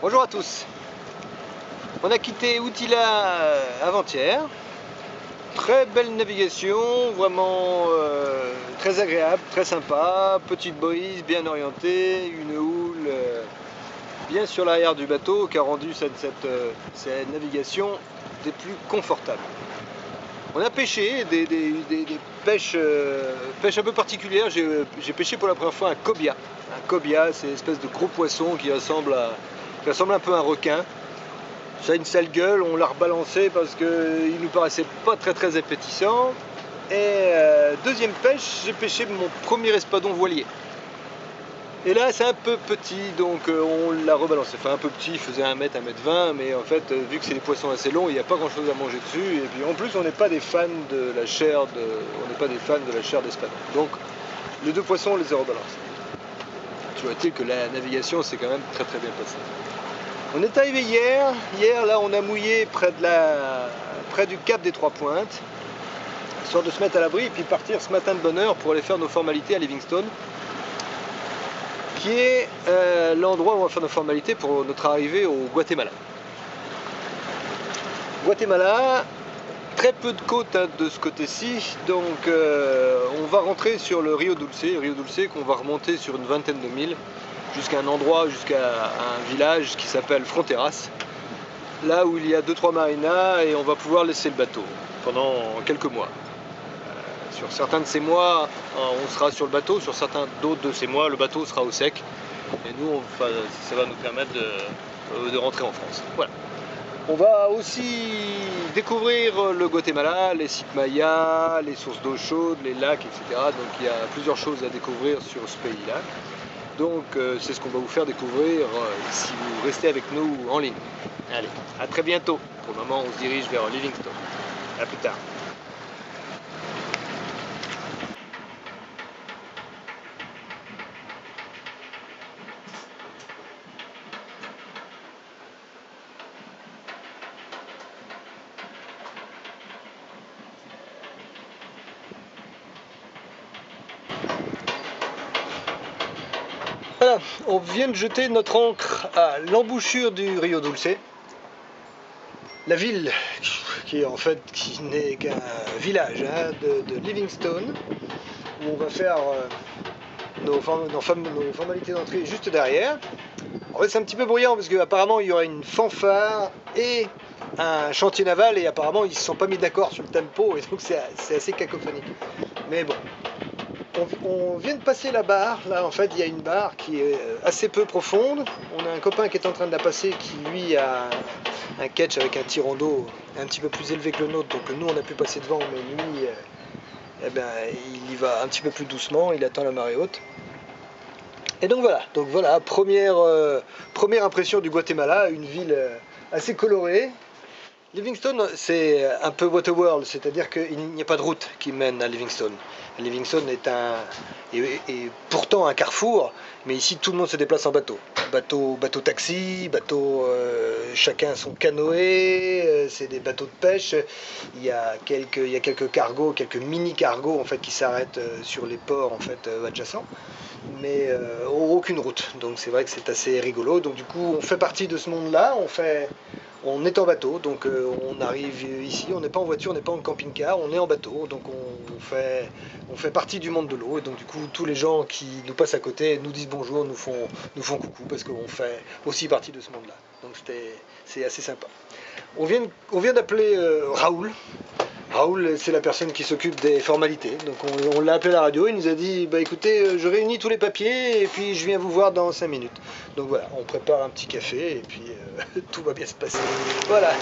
Bonjour à tous. On a quitté Outila avant-hier. Très belle navigation, vraiment très agréable, très sympa. Petite brise, bien orientée, une houle bien sur l'arrière du bateau qui a rendu cette navigation des plus confortables. On a pêché des pêches un peu particulières. J'ai pêché pour la première fois un cobia. Un cobia, c'est une espèce de gros poisson qui ressemble un peu à un requin. Ça a une sale gueule, on l'a rebalancé parce qu'il nous paraissait pas très appétissant. Et deuxième pêche, j'ai pêché mon premier espadon voilier. Et là c'est un peu petit, donc on l'a rebalancé. Enfin un peu petit, il faisait 1 m, 1 m 20, mais en fait vu que c'est des poissons assez longs, il n'y a pas grand chose à manger dessus. Et puis en plus on n'est pas des fans de la chair d'espadon. Donc les deux poissons on les a rebalancés. Toujours est-il que la navigation s'est quand même très bien passée. On est arrivé hier. Hier là on a mouillé près du cap des Trois Pointes, histoire de se mettre à l'abri et puis partir ce matin de bonne heure pour aller faire nos formalités à Livingstone, qui est l'endroit où on va faire nos formalités pour notre arrivée au Guatemala. Guatemala, très peu de côtes de ce côté-ci, donc on va rentrer sur le Rio Dulce qu'on va remonter sur une vingtaine de milles jusqu'à un endroit, jusqu'à un village qui s'appelle Fronteras, là où il y a 2-3 marinas et on va pouvoir laisser le bateau pendant quelques mois. Sur certains de ces mois, on sera sur le bateau, sur certains d'autres de ces mois, le bateau sera au sec. Et nous, ça va nous permettre de rentrer en France. Voilà. On va aussi découvrir le Guatemala, les sites mayas, les sources d'eau chaude, les lacs, etc. Donc il y a plusieurs choses à découvrir sur ce pays-là. Donc c'est ce qu'on va vous faire découvrir si vous restez avec nous en ligne. Allez, à très bientôt. Pour le moment, on se dirige vers Livingstone. À plus tard. Voilà, on vient de jeter notre ancre à l'embouchure du Rio Dulce. La ville, qui n'est qu'un village de Livingstone, où on va faire nos formalités d'entrée juste derrière. En fait, c'est un petit peu bruyant parce qu'apparemment il y aura une fanfare et un chantier naval et apparemment ils ne se sont pas mis d'accord sur le tempo et donc c'est assez cacophonique. Mais bon. On vient de passer la barre, là en fait il y a une barre qui est assez peu profonde. On a un copain qui est en train de la passer qui lui a un catch avec un tirant d'eau un petit peu plus élevé que le nôtre, donc nous on a pu passer devant, mais lui il y va un petit peu plus doucement, il attend la marée haute. Et donc voilà, première impression du Guatemala, une ville assez colorée. Livingstone, c'est un peu Waterworld, c'est-à-dire qu'il n'y a pas de route qui mène à Livingstone. Livingstone est pourtant un carrefour, mais ici tout le monde se déplace en bateau. Bateau taxi, chacun son canoë, c'est des bateaux de pêche. Il y a quelques cargos, quelques mini-cargos en fait, qui s'arrêtent sur les ports en fait, adjacents, mais aucune route. Donc c'est vrai que c'est assez rigolo. Donc du coup, on fait partie de ce monde-là, on est en bateau, donc on arrive ici, on n'est pas en voiture, on n'est pas en camping-car, on est en bateau, donc on fait partie du monde de l'eau, et donc du coup tous les gens qui nous passent à côté nous disent bonjour, nous font coucou, parce qu'on fait aussi partie de ce monde-là. Donc c'est assez sympa. On vient d'appeler Raoul. Raoul, c'est la personne qui s'occupe des formalités, donc on l'a appelé à la radio, il nous a dit bah écoutez, je réunis tous les papiers et puis je viens vous voir dans 5 minutes. Donc voilà, on prépare un petit café et puis tout va bien se passer. Voilà,